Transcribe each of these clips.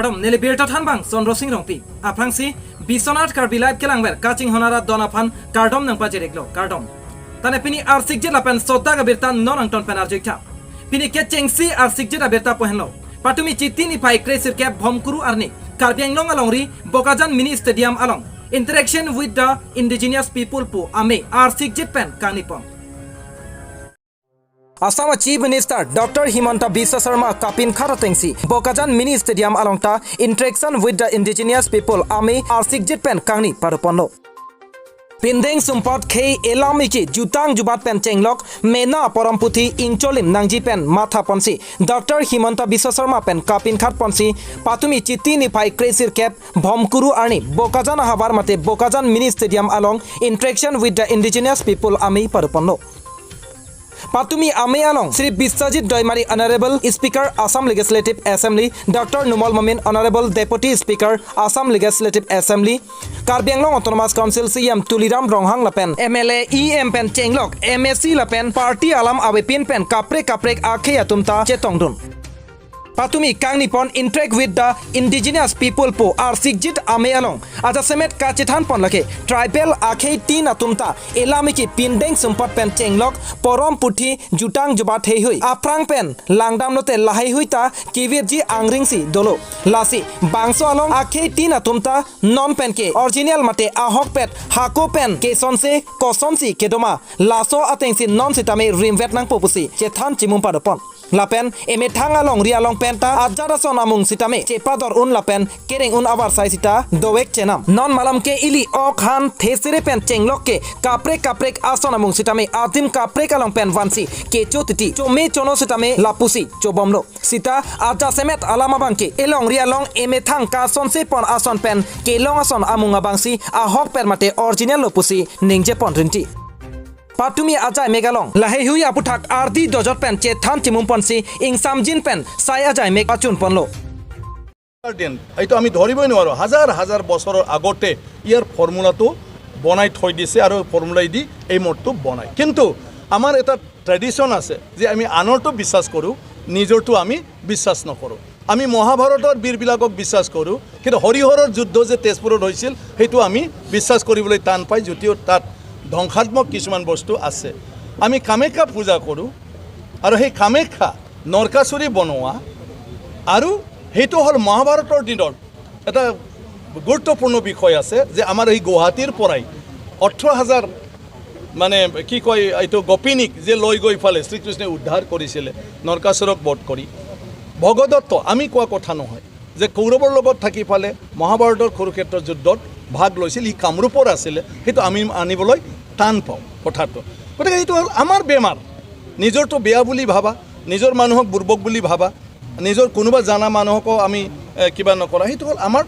Kardom nele birta thanbang Sondro Singh rongpi aprangsi Biswanath Karbi live kelangber kaching honara donaphan Kardom nang pajereklo Kardom tane pini arsik je lapen soda ga birta non angton pen arjikta pini ke chengsi arsik je birta pohenlo patumi chitini pai kresir ke bhomkuru arni Karbi anglong alongri Bokajan mini stadium along interaction with the indigenous people po ame arsik je pen kanipon Assam Chief Minister Dr. Himanta Biswa Sharma Kapin Kharatengsi Bokajan Mini Stadium alongta interaction with the indigenous people Ami Arsik Jitpen Kangni Parupono Pindeng Sumpot K Elamiki Jutang Jubat Pen Chenglok Mena Poramputhi Incholim Nangji Pen Matha Ponsi Dr. Himanta Biswa Sharma Pen Kapin Khat Ponsi Patumi Chitini Pai Kresir Cap Bhomkuru Arni Bokajan Habar Mate Bokajan Mini Stadium along interaction with the indigenous people Ami Parupono Patumi Ame along Sri Biswajit Doimari Honorable Speaker Assam Legislative Assembly Dr. Numal Momin Honorable Deputy Speaker Assam Legislative Assembly Karbi Anglong Autonomous Council CM Tuliram Ronghang Lapen MLA EM Pen Chenglok MSC Lapen Party Alam Awepin Pen Kaprek Akhe Atumta Chetongdun Patumi Kangnipon interact with the indigenous people po Arsikjit Ame along Ada Semet Kachethan Pon Lake Tribal Akhe Tin Atumta Elamiki Pindeng Sumpot Pen Chenglok Porom Puthi Jutang Jubat Hei Hui Aprang Pen Langdam Lote Lahai Huita Kivirji Angringsi Dolo Lasi Bangso along Akhe Tin Atumta Non Pen Ke Original Mate Ahok Pet Hako Pen Ke Sonse Kosonsi Kedoma Laso Atengsi Non Sitame Rimvet Nang Popusi Chethan Chimumpa Dopon Lapen eme thang along ria long penta ajara son amung sitame chepador un lapen kering un abar sai sita doek chenam non malam ke ili okhan thesire pen chenglok ke kaprek ason amung sitame adim kaprek along pen vansi ke chotiti chome chono sitame lapusi chobomlo sita aja semet alama bangke elong ria long eme thang ka son se pon ason pen ke long ason amung abangsi ahok per mate original lopusi ningje pon rinti Patumi Ajay Megalong Lahei Hui Aputhak Ardi Dojot Pen Chethan Timum Ponsi Ing Samjin Pen Sai Ajay Meg Achun Ponlo এইটো আমি ধৰিবই নোৱাৰো হাজাৰ হাজাৰ বছৰৰ আগতে ইয়াৰ ফৰ্মুলাটো বনাই থৈ দিছে আৰু ফৰ্মুলাই দি এই মডটো বনাই কিন্তু আমাৰ এটা ট্ৰেডিশন আছে যে আমি আনৰটো বিশ্বাস কৰো নিজৰটো আমি বিশ্বাস নকৰো আমি মহাভাৰতৰ বীৰবিলাকক বিশ্বাস কৰো কিন্তু হৰিহৰৰ যুদ্ধ যে তেজপুৰত হৈছিল সেইটো আমি বিশ্বাস কৰিবলৈ টান পাই যদিও তাত ধ্বংসাত্মক কিছুমান বস্তু আছে আমি কামাখ্যা পূজা কৰোঁ আৰু সেই কামাখ্যা নৰকাসুৰী বনোৱা আৰু সেইটো হল মহাভাৰতৰ দিনৰ এটা গুৰুত্বপূৰ্ণ বিষয় আছে যে আমাৰ এই গুৱাহাটীৰ পৰাই 18000 মানে কি কয় এইটো গোপিনীক যে লৈ গৈ ফালে শ্ৰীকৃষ্ণই উদ্ধাৰ কৰিছিল নৰকাসুৰক বধ কৰি ভগদত্ত আমি কোৱা কথা নহয় যে কৌৰৱৰ লগত থাকি ফালে মহাভাৰতৰ কুৰুক্ষেত্ৰ যুদ্ধত ভাগ লৈছিল ই কামৰূপৰ আছিল সেইটো আমি আনিবলৈ টান পাওঁ কথাটো গতিকে এইটো হ'ল আমাৰ বেমাৰ নিজৰটো বেয়া বুলি ভাবা নিজৰ মানুহক বুৰ্বক বুলি ভাবা নিজৰ কোনোবা জানা মানুহকো আমি কিবা নকৰা সেইটো হ'ল আমাৰ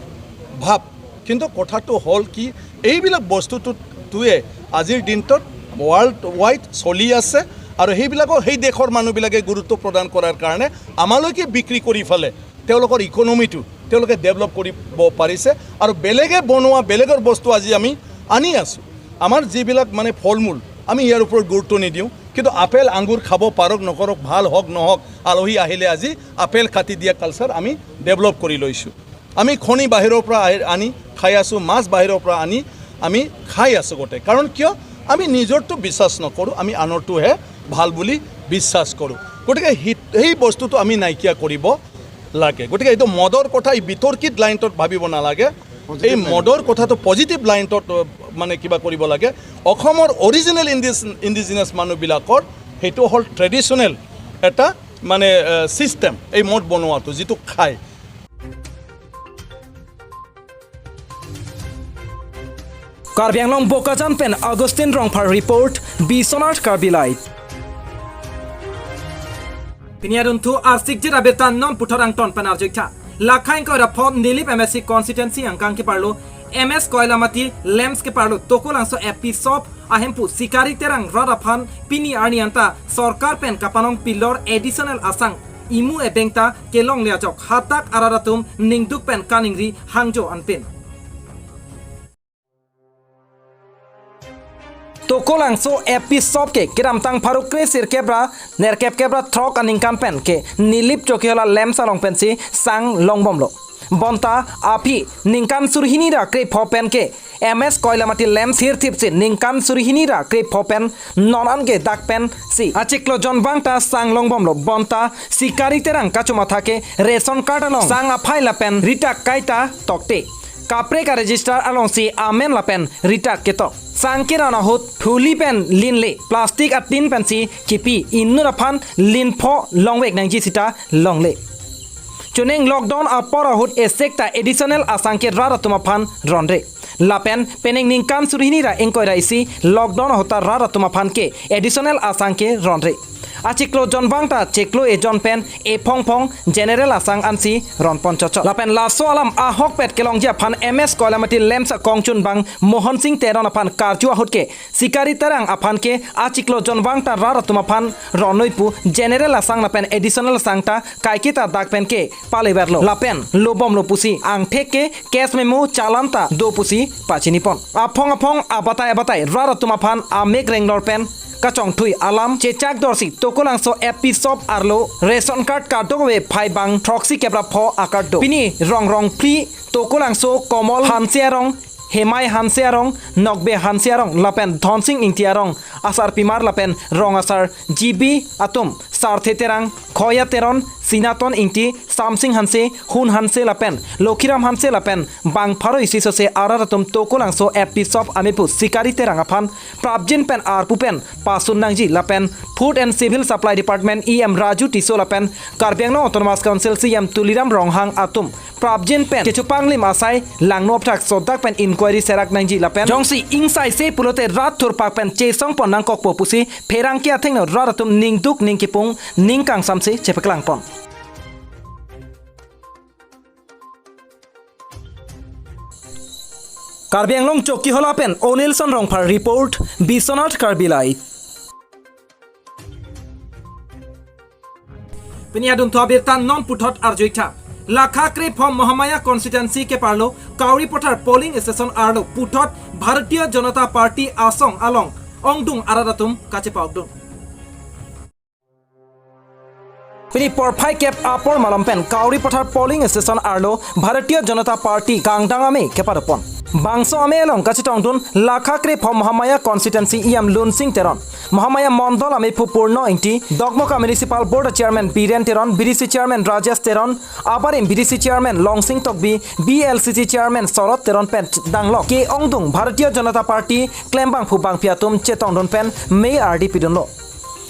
ভাব কিন্তু কথাটো হ'ল কি এইবিলাক বস্তুটোৱে আজিৰ দিনটোত ৱৰ্ল্ড ৱাইড চলি আছে আৰু সেইবিলাকো সেই দেশৰ মানুহবিলাকে গুৰুত্ব প্ৰদান কৰাৰ কাৰণে আমালৈকে বিক্ৰী কৰি ফালে তেওঁলোকৰ ইকনমিটো তেওঁলোকে ডেভেলপ কৰিব পাৰিছে আৰু বেলেগে বনোৱা বেলেগৰ বস্তু আজি আমি আনি আছোঁ আমাৰ যিবিলাক মানে ফলমূল আমি ইয়াৰ ওপৰত গুৰুত্ব নিদিওঁ কিন্তু আপেল আঙুৰ খাব পাৰক নকৰক ভাল হওক নহওক আলহী আহিলে আজি আপেল কাটি দিয়া কালচাৰ আমি ডেভেলপ কৰি লৈছোঁ আমি খনি বাহিৰৰ পৰা আনি খাই আছোঁ মাছ বাহিৰৰ পৰা আনি আমি খাই আছোঁ গোটেই কাৰণ কিয় আমি নিজৰটো বিশ্বাস নকৰোঁ আমি আনৰটোহে ভাল বুলি বিশ্বাস কৰোঁ গতিকে সেই বস্তুটো আমি নাইকিয়া কৰিব লাগে গতিকে এইটো মদৰ কথা এই বিতৰ্কিত লাইনটোত ভাবিব নালাগে এই মদৰ কথাটো পজিটিভ লাইনটোত মানে কিবা কৰিব লাগে অসমৰ অৰিজিনেল ইণ্ডিজিনাছ মানুহবিলাকৰ সেইটো হ'ল ট্ৰেডিশ্যনেল এটা মানে ছিষ্টেম এই মদ বনোৱাটো যিটো খায় Karbi Anglong Bokajan Pen Augustine Rongphar Report Biswanath Karbi Light Piniaruntu Arsikjit Abetan Non Putarang Ton Panarjikta Lakhain Koira Pon Nilip MSC Constituency Angkang Ki Parlo MS Koilamati Lems Ki Parlo Tokolangso Episop Ahempu Sikari Terang Radaphan Pini Arnianta Sorkar Pen Kapanong Pilor Additional Asang Imu Ebengta Kelong Liajok Hatak Araratum Ningduk Pen Kaningri Hangjo Anpin Tokolangso episode ke kiram tang pharu kresir kebra nerkep kebra throk aning kan pen ke nilip chokiola lem salong pensi sang longbomlo bonta api ningkan surhini ra kre phopen ke ms koilamati lem thir thip si ningkan surhini ra kre phopen nonan ge dakpen si achiklo jonbang ta sanglong bomlo bonta sikari terang kachuma thake ration card along sang aphai lapen rita kaita tokte kapre ka register along si amen lapen rita keto sangkira na hot thuli pen linle plastic at tin pen si kipi innu na phan lin pho longwek nangji sita longle chuneng lockdown apora hot esekta additional asangke rara tuma phan ronre lapen peneng ningkan surhini ra engkoi raisi lockdown hota rara tuma phan ke additional asangke ronre achiklo jonbangta cheklo e jon pen e phong general asang ansi ron ponchocho lapen laso alam a hok pet kelong ja phan ms kolamati lemsa kongchun bang mohan singh teron aphan karju hotke sikari tarang aphan ke achiklo jonbangta rara tuma phan ronoipu general asang lapen additional sangta kaikita dak pen ke pale berlo lapen lobom lo pusi ang theke cash memo chalanta do pusi pachinipon aphong abatai rara tuma phan a mek renglor pen kachong thui alam chechak dorsi tokolangso episode arlo ration card kardowe phai bang proxy kebra pho akardo pini rong free tokolangso komol hansiarong hemai hansiarong nokbe hansiarong lapen dhonsing ingtiarong asar pimar lapen rong asar gb atum sarthe terang khoya teron sinaton ingti samsing hanse hun hanse lapen lokhiram hanse lapen bang pharo isiso se araratum tokolangso episode amepu sikari terang aphan prabjin pen arpu pen pasun nangji lapen food and civil supply department em raju tiso lapen karbiangno autonomous council cm tuliram ronghang atum prabjin pen kechupanglim asai langno phak sodak pen inquiry serak nangji lapen jongsi insai se pulote rat thur pak pen chesong pon nang kok popusi pherang kia thengno raratum ningduk ningkipung ningkang samse chepaklang pon Karbi Anglong Choki Holapen O'Nilson Rongphar report Biswanath Karbi Live Piniadun Thobirtan non puthot arjoita Lakha kre from Mahamaya constituency ke parlo Kauri Pothar polling station arlo puthot Bharatiya Janata Party asong along ongdung aradatum kache paudung Pini porphai kep apor malampen Kauri Pothar polling station arlo Bharatiya Janata Party kangdangame keparapon Bangso ame along kachitong dun lakha kre from Mahamaya constituency iam lunsing teron Mahamaya mondol ame pupurno inti dogmoka municipal board chairman Biren teron BDC chairman Rajesh teron abarim BDC chairman Longsing Tokbi BLCC chairman Sorot teron pen danglok ke ongdung Bharatiya Janata Party klembang phubang piatum chetong dun pen May RDP dunlo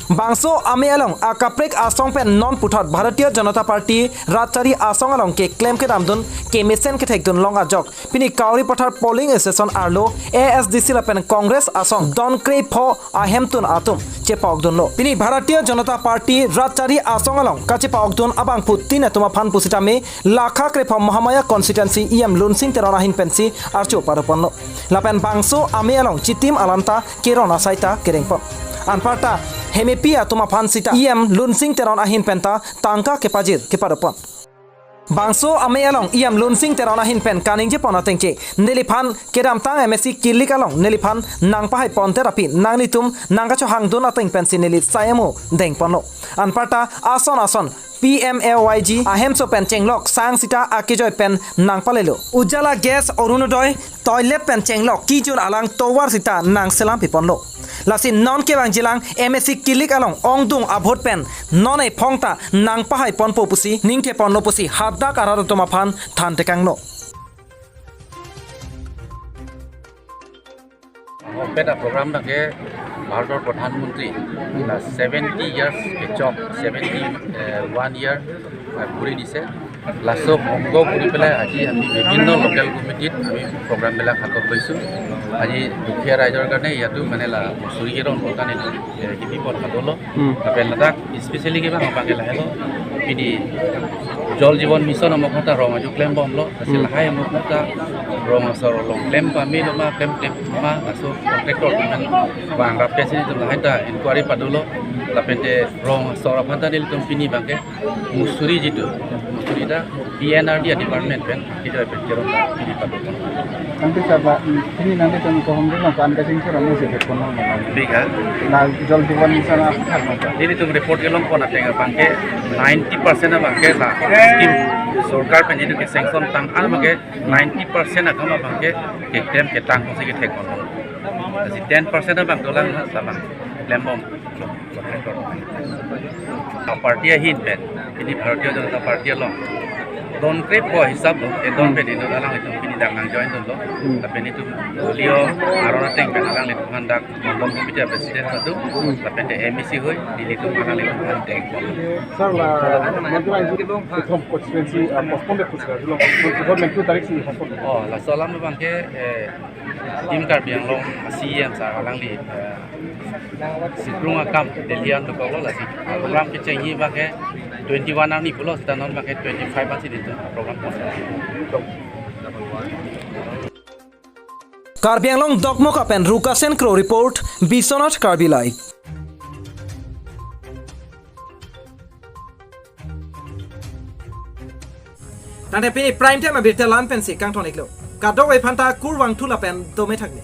Bangso ame along akaprek asong pen non puthot Bharatiya Janata Party ratchari asong along ke claim ke damdun ke mesen ke thekdun long ajok pini Kauri Pothar polling station arlo ASDC la pen Congress asong don kre pho ahemtun atum che pawdun lo pini Bharatiya Janata Party ratchari asong along kache pawdun abang putin atuma phan pusitame lakha kre pho Mahamaya constituency iam lunsing terona hin pensi archo paraponno la pen bangso ame along chitim alanta kerona saita kerengpon anparta hemepia tuma phansita iam lunsing teron ahin penta tangka kepajir keparapon Bangso ame along iam lunsing teron ahin pen kaningje ponatengche neliphan kedam tang MSC kilik along neliphan nangpahai pon therapy nanglitum nangacho hangdon ateng pensi nelit sayamo dengpono anparta ason PMAYG ahemso pen chenglok sang sita akejoy pen nangpalelo ujala gas orunodoy toilet pen chenglok kijun alang towar sita nang selam piponlo lasin non ke bang jilang MSC kilik along ongdung abhot pen non ei phongta nang pahai pon popusi ningke ponno pusi habda kararo toma phan than tekangno Beda program dake Bharat Pradhanmantri 70 years job 71 year ঘুরে দিছে লাষ্টত অংগ কৰি পেলাই আজি আমি বিভিন্ন local কমিটিত আমি প্ৰগ্ৰাম বিলাক হাতত লৈছোঁ আজি দুখীয়া ৰাইজৰ কাৰণে ইয়াতো মানে চুৰিকেৰ অনুদান কিবি পথ হাতলো পেলাটাক স্পেচিয়েলি কিবা নপাকে লাহেলো পিনি জল জীৱন মিছন অমকতা ৰঙাজু ক্লেম বমলো আছে লাহাই অমকতা ৰঙাচৰ লং ক্লেম পামি লমা ক্লেম মা আছো কন্ট্ৰেক্টৰ বাংলা পেছিনি তো লাহাইটা ইনকুৱাৰী পাদলো লাপেতে ৰঙাচৰ ফান্তানিল কোম্পানী বাকে মুছুৰি যিটো মুছুৰিটা PNRD ডিপাৰ্টমেণ্ট পেন কিটো পেকেৰন কিনি পাব nanti coba ini nanti temu kohong dulu kan kasing sura musik kono biga na jol diwan sana apa ini tuh report kelong pon atenga bangke 90% bangke la skim सरकार पे जितने sanction तंग are मगे 90% अकम बंगे के टेम के तंग हो सके थे कौन 10% बंग डॉलर ना सब लेम्बम पार्टी ही पे ini Bharatiya Janata party low don krip ko hisab lo e don pe dino dalang itu pini dak nang join lo tapi itu beliau arona teng pe dalang itu handak ngom ko bija presiden satu tapi te MEC hoi di itu mana le kan teng sir la mantra itu tom constituency postpone kuch lo government tu tarik si postpone oh la salam bang ke tim Karbi yang long CM sa alang li sikrung akam delian to ko la si program ke chengi ba ke 21 ani pulo stanon ba ke 25 asi itu program Karbi Anglong Dokmok Apen Rukasen Crow Report Biswanath Karbi Live Tante pini prime time abirte lampen si kang tonik lo kadok ai phanta kurwang thula pen to me thakne